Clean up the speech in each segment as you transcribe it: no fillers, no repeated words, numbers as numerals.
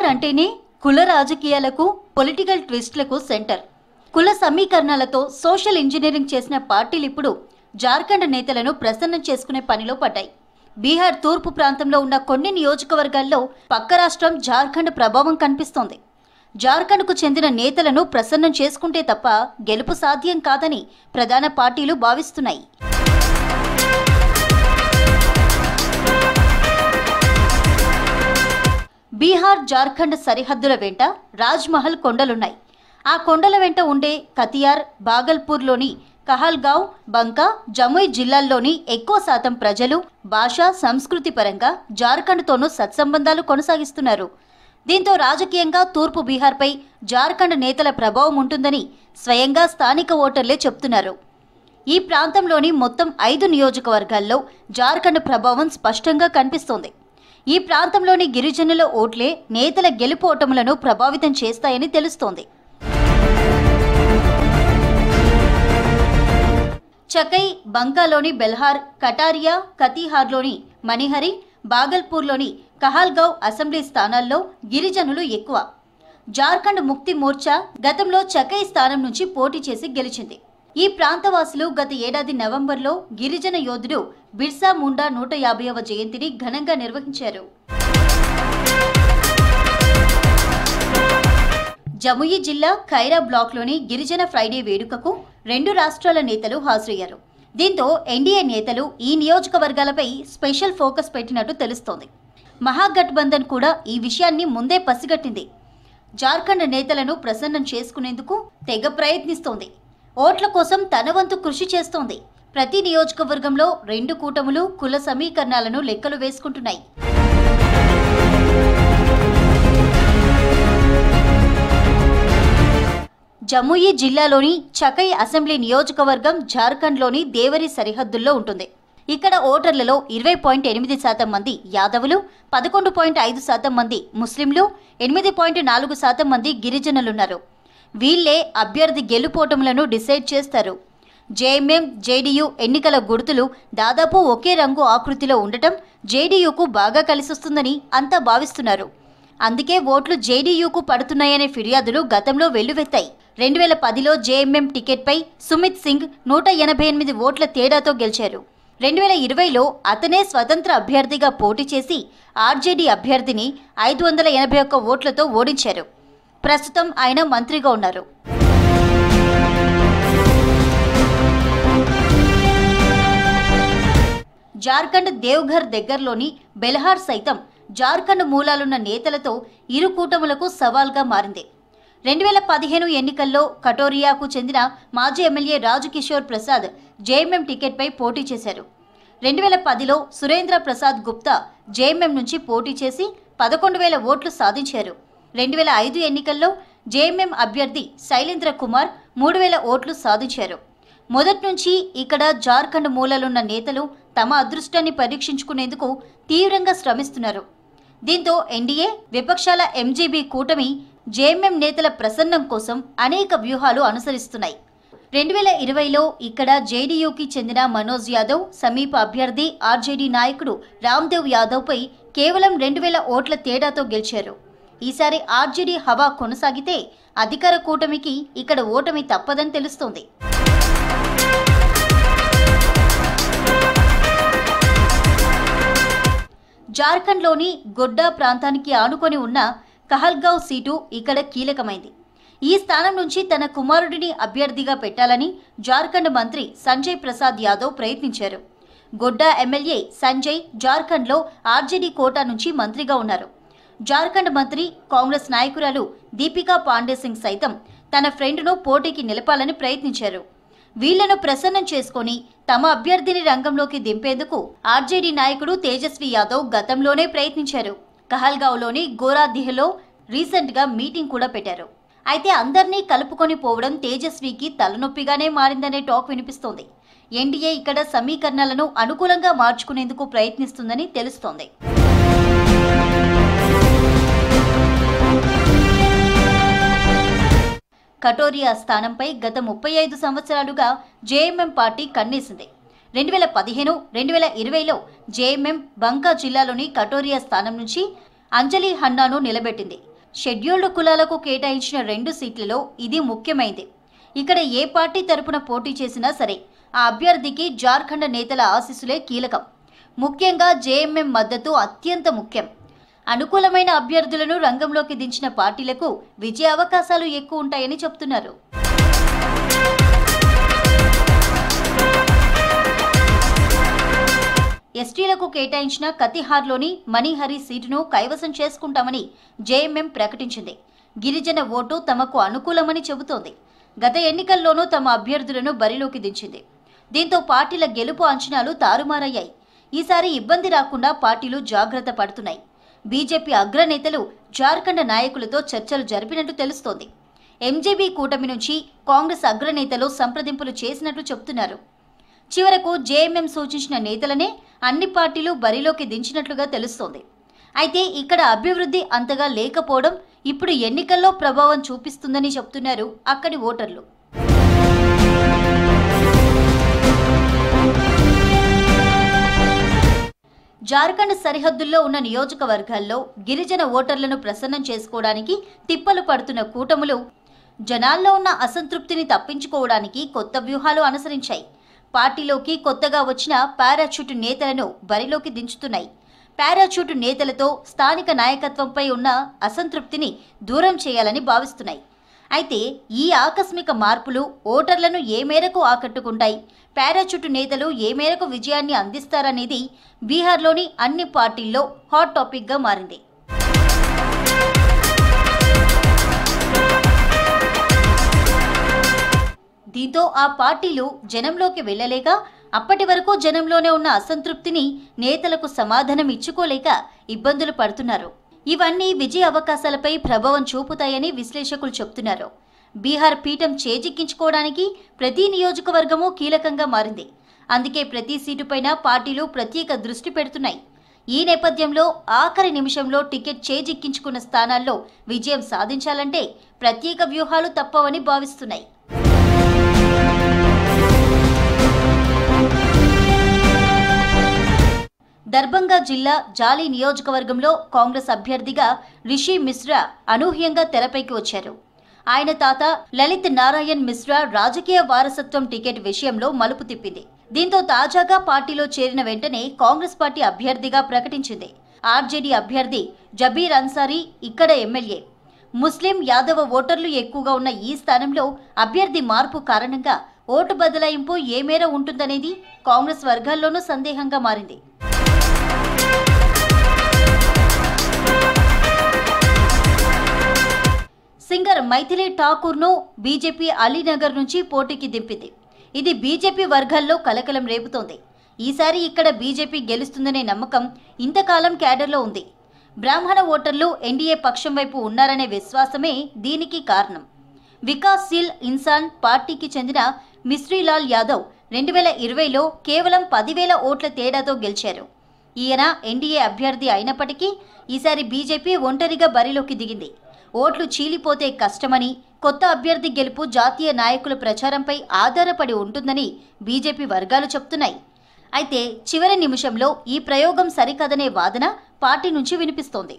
అంటేనే కుల రాజకీయాలకు, పొలిటికల్ ట్విస్ట్లకు సెంటర్. కుల సమీకరణాలతో సోషల్ ఇంజనీరింగ్ చేసిన పార్టీలు ఇప్పుడు జార్ఖండ్ నేతలను ప్రసన్నం చేసుకునే పనిలో పడ్డాయి. బీహార్ తూర్పు ప్రాంతంలో ఉన్న కొన్ని నియోజకవర్గాల్లో పక్క రాష్ట్రం జార్ఖండ్ ప్రభావం కనిపిస్తోంది. జార్ఖండ్కు చెందిన నేతలను ప్రసన్నం చేసుకుంటే తప్ప గెలుపు సాధ్యం కాదని ప్రధాన పార్టీలు భావిస్తున్నాయి. బీహార్ జార్ఖండ్ సరిహద్దుల వెంట రాజ్మహల్ కొండలున్నాయి. ఆ కొండల వెంట ఉండే కతియార్, బాగల్పూర్లోని కహల్గావ్, బంకా, జముయ్ జిల్లాల్లోని ఎక్కువ శాతం ప్రజలు భాష, సంస్కృతి పరంగా జార్ఖండ్తోనూ సత్సంబంధాలు కొనసాగిస్తున్నారు. దీంతో రాజకీయంగా తూర్పు బీహార్పై జార్ఖండ్ నేతల ప్రభావం ఉంటుందని స్వయంగా స్థానిక ఓటర్లే చెప్తున్నారు. ఈ ప్రాంతంలోని మొత్తం 5 నియోజకవర్గాల్లో జార్ఖండ్ ప్రభావం స్పష్టంగా కనిపిస్తోంది. ఈ ప్రాంతంలోని గిరిజనుల ఓట్లే నేతల గెలుపు ఓటములను ప్రభావితం చేస్తాయని తెలుస్తోంది. చకై, బంకాలోని బెల్హార్, కటారియా, కతీహార్లోని మణిహరి, బాగల్పూర్లోని కహల్గావ్ అసెంబ్లీ స్థానాల్లో గిరిజనులు ఎక్కువ. జార్ఖండ్ ముక్తి మోర్చా గతంలో చకై స్థానం నుంచి పోటీ చేసి గెలిచింది. ఈ ప్రాంతవాసులు గత ఏడాది నవంబర్లో గిరిజన యోధుడు బిర్సా ముండా 150వ జయంతిని ఘనంగా నిర్వహించారు. జముయి జిల్లా ఖైరా బ్లాక్లోని గిరిజన ఫ్రైడే వేడుకకు 2 రాష్ట్రాల నేతలు హాజరయ్యారు. దీంతో ఎన్డీఏ నేతలు ఈ నియోజకవర్గాలపై స్పెషల్ ఫోకస్ పెట్టినట్టు తెలుస్తోంది. మహాగఠబంధన్ కూడా ఈ విషయాన్ని ముందే పసిగట్టింది. జార్ఖండ్ నేతలను ప్రసన్నం చేసుకునేందుకు తెగ ప్రయత్నిస్తోంది. ఓట్ల కోసం తన వంతు కృషి చేస్తోంది. ప్రతి నియోజకవర్గంలో 2 కూటములు కుల సమీకరణాలను లెక్కలు వేసుకుంటున్నాయి. జముయి జిల్లాలోని చకై అసెంబ్లీ నియోజకవర్గం జార్ఖండ్లోని దేవరి సరిహద్దుల్లో ఉంటుంది. ఇక్కడ ఓటర్లలో 20.8% మంది యాదవులు, 11.5% మంది ముస్లింలు, 8.4% మంది గిరిజనులున్నారు. వీళ్లే అభ్యర్థి గెలుపోటములను డిసైడ్ చేస్తారు. జేఎంఎం, జేడీయూ ఎన్నికల గుర్తులు దాదాపు ఒకే రంగు ఆకృతిలో ఉండటం జేడీయూకు బాగా కలిసొస్తుందని అంతా భావిస్తున్నారు. అందుకే ఓట్లు జేడీయూకు పడుతున్నాయనే ఫిర్యాదులు గతంలో వెల్లువెత్తాయి. 2010లో జేఎంఎం టికెట్పై సుమిత్ సింగ్ 188 ఓట్ల తేడాతో గెలిచారు. 2020లో అతనే స్వతంత్ర అభ్యర్థిగా పోటీ చేసి ఆర్జేడీ అభ్యర్థిని 581 ఓట్లతో ఓడించారు. ప్రస్తుతం ఆయన మంత్రిగా ఉన్నారు. జార్ఖండ్ దేవ్ఘర్ దగ్గరలోని బెల్హార్ సైతం జార్ఖండ్ మూలాలున్న నేతలతో ఇరు కూటములకు సవాల్గా మారింది. 2015 ఎన్నికల్లో కటోరియాకు చెందిన మాజీ ఎమ్మెల్యే రాజకిషోర్ ప్రసాద్ జేఎంఎం టికెట్పై పోటీ చేశారు. 2010లో సురేంద్ర ప్రసాద్ గుప్తా జేఎంఎం నుంచి పోటీ చేసి 11,000 ఓట్లు సాధించారు. 2005 ఎన్నికల్లో జేఎంఎం అభ్యర్థి శైలేంద్ర కుమార్ 3,000 ఓట్లు సాధించారు. మొదటి నుంచి ఇక్కడ జార్ఖండ్ మూలలున్న నేతలు తమ అదృష్టాన్ని పరీక్షించుకునేందుకు తీవ్రంగా శ్రమిస్తున్నారు. దీంతో ఎన్డీఏ, విపక్షాల ఎంజీబీ కూటమి జేఎంఎం నేతల ప్రసన్నం కోసం అనేక వ్యూహాలు అనుసరిస్తున్నాయి. 2020లో ఇక్కడ జేడీయూకి చెందిన మనోజ్ యాదవ్ సమీప అభ్యర్థి ఆర్జేడీ నాయకుడు రామ్దేవ్ యాదవ్పై కేవలం 2,000 ఓట్ల తేడాతో గెలిచారు. ఈసారి ఆర్జేడీ హవా కొనసాగితే అధికార కూటమికి ఇక్కడ ఓటమి తప్పదని తెలుస్తోంది. జార్ఖండ్లోని గొడ్డా ప్రాంతానికి ఆనుకొని ఉన్న కహల్గావ్ సీటు ఇక్కడ కీలకమైంది. ఈ స్థానం నుంచి తన కుమారుడిని అభ్యర్థిగా పెట్టాలని జార్ఖండ్ మంత్రి సంజయ్ ప్రసాద్ యాదవ్ ప్రయత్నించారు. గొడ్డా ఎమ్మెల్యే సంజయ్ జార్ఖండ్లో ఆర్జేడీ కోటా నుంచి మంత్రిగా ఉన్నారు. జార్ఖండ్ మంత్రి కాంగ్రెస్ నాయకురాలు దీపికా పాండే సింగ్ సైతం తన ఫ్రెండ్ను పోటీకి నిలపాలని ప్రయత్నించారు. వీళ్లను ప్రసన్నం చేసుకుని తమ అభ్యర్థిని రంగంలోకి దింపేందుకు ఆర్జేడీ నాయకుడు తేజస్వి యాదవ్ గతంలోనే ప్రయత్నించారు. కహల్గావ్లోని గోరాదిహ్లో రీసెంట్గా మీటింగ్ కూడా పెట్టారు. అయితే అందర్నీ కలుపుకొని పోవడం తేజస్వికి తలనొప్పిగానే మారిందనే టాక్ వినిపిస్తోంది. ఎన్డీఏ ఇక్కడ సమీకరణాలను అనుకూలంగా మార్చుకునేందుకు ప్రయత్నిస్తుందని తెలుస్తోంది. కటోరియా స్థానంపై గత 35 సంవత్సరాలుగా జేఎంఎం పార్టీ కన్నేసింది. 2015, 2020లో జేఎంఎం బంకా జిల్లాలోని కటోరియా స్థానం నుంచి అంజలి హన్నాను నిలబెట్టింది. షెడ్యూల్డ్ కులాలకు కేటాయించిన 2 సీట్లలో ఇది ముఖ్యమైంది. ఇక్కడ ఏ పార్టీ తరపున పోటీ చేసినా సరే ఆ అభ్యర్థికి జార్ఖండ్ నేతల ఆశీస్సులే కీలకం. ముఖ్యంగా జేఎంఎం మద్దతు అత్యంత ముఖ్యం. అనుకూలమైన అభ్యర్థులను రంగంలోకి దించిన పార్టీలకు విజయ అవకాశాలు ఎక్కువ ఉంటాయని చెప్తున్నారు. ఎస్టీలకు కేటాయించిన కతిహార్లోని మణిహరి సీటును కైవసం చేసుకుంటామని జేఎంఎం ప్రకటించింది. గిరిజన ఓటు తమకు అనుకూలమని చెబుతోంది. గత ఎన్నికల్లోనూ తమ అభ్యర్థులను బరిలోకి దించింది. దీంతో పార్టీల గెలుపు అంచనాలు తారుమారయ్యాయి. ఈసారి ఇబ్బంది రాకుండా పార్టీలు జాగ్రత్త పడుతున్నాయి. బీజేపీ అగ్రనేతలు జార్ఖండ్ నాయకులతో చర్చలు జరిపినట్టు తెలుస్తోంది. ఎంజేబీ కూటమి నుంచి కాంగ్రెస్ అగ్రనేతలు సంప్రదింపులు చేసినట్లు చెబుతున్నారు. చివరకు జేఎంఎం సూచించిన నేతలనే అన్ని పార్టీలు బరిలోకి దించినట్లుగా తెలుస్తోంది. అయితే ఇక్కడ అభివృద్ధి అంతగా లేకపోవడం ఇప్పుడు ఎన్నికల్లో ప్రభావం చూపిస్తుందని చెప్తున్నారు అక్కడి ఓటర్లు. జార్ఖండ్ సరిహద్దుల్లో ఉన్న నియోజకవర్గాల్లో గిరిజన ఓటర్లను ప్రసన్నం చేసుకోవడానికి తిప్పలు పడుతున్న కూటములు జనాల్లో ఉన్న అసంతృప్తిని తప్పించుకోవడానికి కొత్త వ్యూహాలు అనుసరించాయి. పార్టీలోకి కొత్తగా వచ్చిన పారాచూట్ నేతలను బరిలోకి దించుతున్నాయి. పారాచూట్ నేతలతో స్థానిక నాయకత్వంపై ఉన్న అసంతృప్తిని దూరం చేయాలని భావిస్తున్నాయి. అయితే ఈ ఆకస్మిక మార్పులు ఓటర్లను ఏ మేరకు ఆకట్టుకుంటాయి, పారాచూట్ నేతలు ఏ మేరకు విజయాన్ని అందిస్తారనేది బీహార్లోని అన్ని పార్టీల్లో హాట్ టాపిక్గా మారింది. దీంతో ఆ పార్టీలు జనంలోకి వెళ్లలేక అప్పటి వరకు జనంలోనే ఉన్న అసంతృప్తిని నేతలకు సమాధానం ఇచ్చుకోలేక ఇబ్బందులు పడుతున్నారు. ఇవన్నీ విజయ అవకాశాలపై ప్రభావం చూపుతాయని విశ్లేషకులు చెబుతున్నారు. బీహార్ పీఠం చేజిక్కించుకోవడానికి ప్రతి నియోజకవర్గము కీలకంగా మారింది. అందుకే ప్రతి సీటుపైన పార్టీలు ప్రత్యేక దృష్టి పెడుతున్నాయి. ఈ నేపథ్యంలో ఆఖరి నిమిషంలో టికెట్ చేజిక్కించుకున్న స్థానాల్లో విజయం సాధించాలంటే ప్రత్యేక వ్యూహాలు తప్పవని భావిస్తున్నాయి. దర్భంగా జిల్లా జాలి నియోజకవర్గంలో కాంగ్రెస్ అభ్యర్థిగా రిషి మిశ్రా అనూహ్యంగా తెరపైకి వచ్చారు. ఆయన తాత లలిత్ నారాయణ్ మిశ్రా రాజకీయ వారసత్వం టికెట్ విషయంలో మలుపు తిప్పింది. దీంతో తాజాగా పార్టీలో చేరిన వెంటనే కాంగ్రెస్ పార్టీ అభ్యర్థిగా ప్రకటించింది. ఆర్జేడీ అభ్యర్థి జబీర్ అన్సారీ ఇక్కడ ఎమ్మెల్యే. ముస్లిం యాదవ ఓటర్లు ఎక్కువగా ఉన్న ఈ స్థానంలో అభ్యర్థి మార్పు కారణంగా ఓటు బదలాయింపు ఏ మేర ఉంటుందనేది కాంగ్రెస్ వర్గాల్లోనూ సందేహంగా మారింది. సింగర్ మైథిలి ఠాకూర్ను బీజేపీ అలీనగర్ నుంచి పోటీకి దింపింది. ఇది బీజేపీ వర్గాల్లో కలకలం రేపుతోంది. ఈసారి ఇక్కడ బీజేపీ గెలుస్తుందనే నమ్మకం ఇంతకాలం క్యాడర్లో ఉంది. బ్రాహ్మణ ఓటర్లు ఎన్డీఏ పక్షం వైపు ఉన్నారనే విశ్వాసమే దీనికి కారణం. వికాస్శీల్ ఇన్సాన్ పార్టీకి చెందిన మిశ్రీలాల్ యాదవ్ 2020లో కేవలం 10,000 ఓట్ల తేడాతో గెలిచారు. ఈయన ఎన్డీఏ అభ్యర్థి అయినప్పటికీ ఈసారి బీజేపీ ఒంటరిగా బరిలోకి దిగింది. ఓట్లు చీలిపోతే కష్టమని, కొత్త అభ్యర్థి గెలుపు జాతీయ నాయకుల ప్రచారంపై ఆధారపడి ఉంటుందని బీజేపీ వర్గాలు చెప్తున్నాయి. అయితే చివరి నిమిషంలో ఈ ప్రయోగం సరికాదనే వాదన పార్టీ నుంచి వినిపిస్తోంది.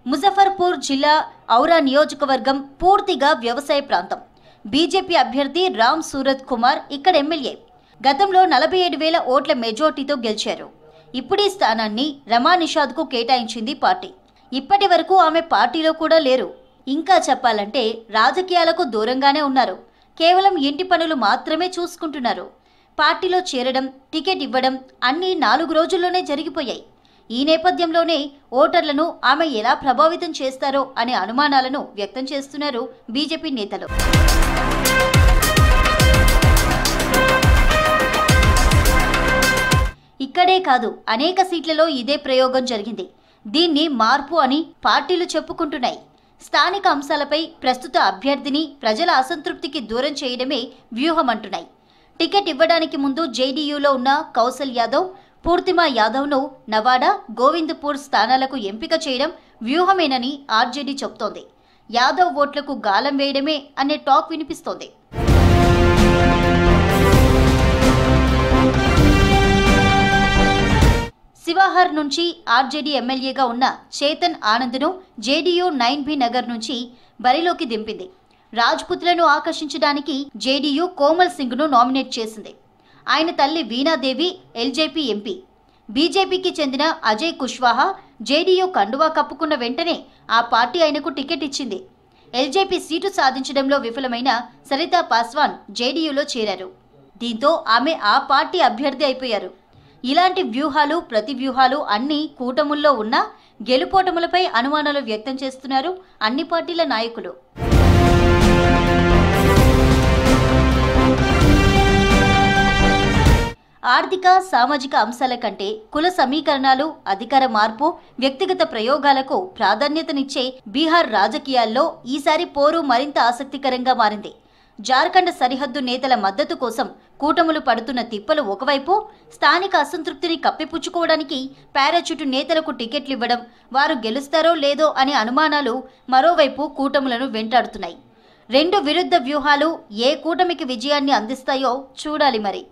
ముజఫర్పూర్ జిల్లా ఔరా నియోజకవర్గం పూర్తిగా వ్యవసాయ ప్రాంతం. బీజేపీ అభ్యర్థి రామ్ సూరత్ కుమార్ ఇక్కడ ఎమ్మెల్యే. గతంలో 47,000 ఓట్ల మెజార్టీతో గెలిచారు. ఇప్పుడు ఈ స్థానాన్ని రమా నిషాద్కు కేటాయించింది పార్టీ. ఇప్పటి వరకు ఆమె పార్టీలో కూడా లేరు. ఇంకా చెప్పాలంటే రాజకీయాలకు దూరంగానే ఉన్నారు. కేవలం ఇంటి పనులు మాత్రమే చూసుకుంటున్నారు. పార్టీలో చేరడం, టికెట్ ఇవ్వడం అన్నీ 4 రోజుల్లోనే జరిగిపోయాయి. ఈ నేపథ్యంలోనే ఓటర్లను ఆమె ఎలా ప్రభావితం చేస్తారో అనే అనుమానాలను వ్యక్తం చేస్తున్నారు బీజేపీ నేతలు. ఇక్కడే కాదు, అనేక సీట్లలో ఇదే ప్రయోగం జరిగింది. దీన్ని మార్పు అని పార్టీలు చెప్పుకుంటున్నాయి. స్థానిక అంశాలపై ప్రస్తుత అభ్యర్థిని ప్రజల అసంతృప్తికి దూరం చేయడమే వ్యూహమంటున్నాయి. టికెట్ ఇవ్వడానికి ముందు జేడీయూలో ఉన్న కౌశల్ యాదవ్, పూర్తిమా యాదవ్ను నవాడా, గోవిందపూర్ స్థానాలకు ఎంపిక చేయడం వ్యూహమేనని ఆర్జేడీ చెబుతోంది. యాదవ్ ఓట్లకు గాలం వేయడమే అనే టాక్ వినిపిస్తోంది. శివాహర్ నుంచి ఆర్జేడీ ఎమ్మెల్యేగా ఉన్న చేతన్ ఆనంద్ను జేడీయూ 9B నగర్ నుంచి బరిలోకి దింపింది. రాజ్పుత్లను ఆకర్షించడానికి జేడీయూ కోమల్ సింగ్ను నామినేట్ చేసింది. ఆయన తల్లి వీణాదేవి ఎల్జేపీ ఎంపీ. బీజేపీకి చెందిన అజయ్ కుష్వాహా జేడీయూ కండువా కప్పుకున్న వెంటనే ఆ పార్టీ ఆయనకు టికెట్ ఇచ్చింది. ఎల్జేపీ సీటు సాధించడంలో విఫలమైన సరితా పాస్వాన్ జేడీయూలో చేరారు. దీంతో ఆమె ఆ పార్టీ అభ్యర్థి అయిపోయారు. ఇలాంటి వ్యూహాలు ప్రతివ్యూహాలు అన్నీ కూటముల్లో ఉన్న గెలుపోటములపై అనుమానాలు వ్యక్తం చేస్తున్నారు అన్ని పార్టీల నాయకులు. ఆర్థిక సామాజిక అంశాల కంటే కుల సమీకరణాలు, అధికార మార్పు, వ్యక్తిగత ప్రయోగాలకు ప్రాధాన్యతనిచ్చే బీహార్ రాజకీయాల్లో ఈసారి పోరు మరింత ఆసక్తికరంగా మారింది. జార్ఖండ్ సరిహద్దు నేతల మద్దతు కోసం కూటములు పడుతున్న తిప్పలు ఒకవైపు, స్థానిక అసంతృప్తిని కప్పిపుచ్చుకోవడానికి పారాచూటు నేతలకు టికెట్లు ఇవ్వడం, వారు గెలుస్తారో లేదో అనే అనుమానాలు మరోవైపు కూటములను వెంటాడుతున్నాయి. రెండు విరుద్ధ వ్యూహాలు ఏ కూటమికి విజయాన్ని అందిస్తాయో చూడాలి మరి.